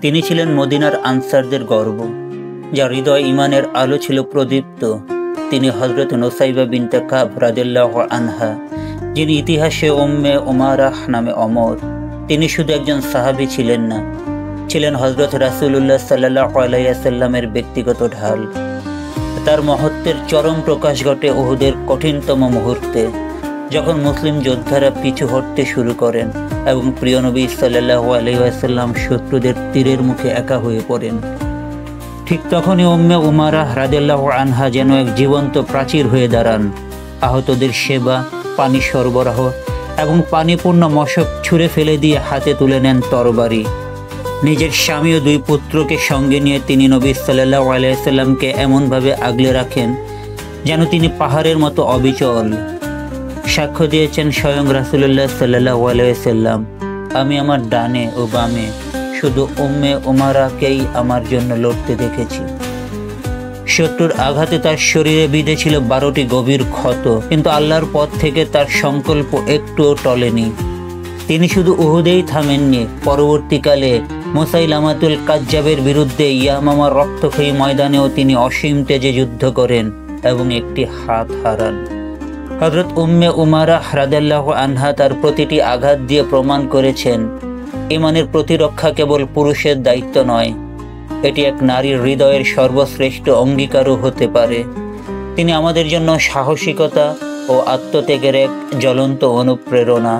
তিনি ছিলেন মদিনার আনসারদের গর্ব, যার হৃদয় ইমানের আলো ছিল প্রদীপ্ত। তিনি হযরত নুসাইবা বিনতে কাব রাদিয়াল্লাহু আনহা, যিনি ইতিহাসে উম্মে উমারাহ নামে অমর। তিনি শুধু একজন সাহাবী ছিলেন না, ছিলেন হযরত রাসূলুল্লাহ সাল্লাল্লাহু আলাইহি ওয়াসাল্লামের ব্যক্তিগত ঢাল। তার মহত্বের চরম প্রকাশ ঘটে উহুদের কঠিনতম মুহূর্তে, যখন মুসলিম যোদ্ধারা পিছু হটতে শুরু করেন এবং প্রিয় নবী সাল্লাল্লাহু আলাইহি ওয়াসাল্লাম শত্রুদের তীরের মুখে একা হয়ে পড়েন। ঠিক তখনই উম্মে উমারাহ রাদিয়াল্লাহু আনহা যেন এক জীবন্ত প্রাচীর হয়ে দাঁড়ান। আহতদের সেবা, পানি সরবরাহ এবং পানিপূর্ণ মশক ছুঁড়ে ফেলে দিয়ে হাতে তুলে নেন তরবারি। নিজের স্বামী ও 2 পুত্রকে সঙ্গে নিয়ে তিনি নবী সাল্লাল্লাহু আলাইহি ওয়াসাল্লামকে এমনভাবে আগলে রাখেন যেন তিনি পাহাড়ের মতো অবিচল। সাক্ষ্য দিয়েছেন স্বয়ং রাসূলুল্লাহ সাল্লাল্লাহু আলাইহি ওয়াসাল্লাম, আমি আমার ডানে ও বামে শুধু উম্মে উমারাকেই আমার জন্য লড়তে দেখেছি। শত্রুর আঘাতে তার শরীরে বিঁধে ছিল 12টি গভীর ক্ষত, কিন্তু আল্লাহর পথ থেকে তার সংকল্প একটুও টলেনি। তিনি শুধু উহুদেই থামেননি, পরবর্তীকালে মুসাইলামাতুল কাজ্জাবের বিরুদ্ধে ইয়ামামার রক্তক্ষয়ী ময়দানেও তিনি অসীম তেজে যুদ্ধ করেন এবং একটি হাত হারান। হযরত উম্মে উমারাহ রাদিয়াল্লাহু আনহা তার প্রতিটি আঘাত দিয়ে প্রমাণ করেছেন, ইমানের প্রতিরক্ষা কেবল পুরুষের দায়িত্ব নয়, এটি এক নারীর হৃদয়ের সর্বশ্রেষ্ঠ অঙ্গীকারও হতে পারে। তিনি আমাদের জন্য সাহসিকতা ও আত্মত্যাগের এক জ্বলন্ত অনুপ্রেরণা।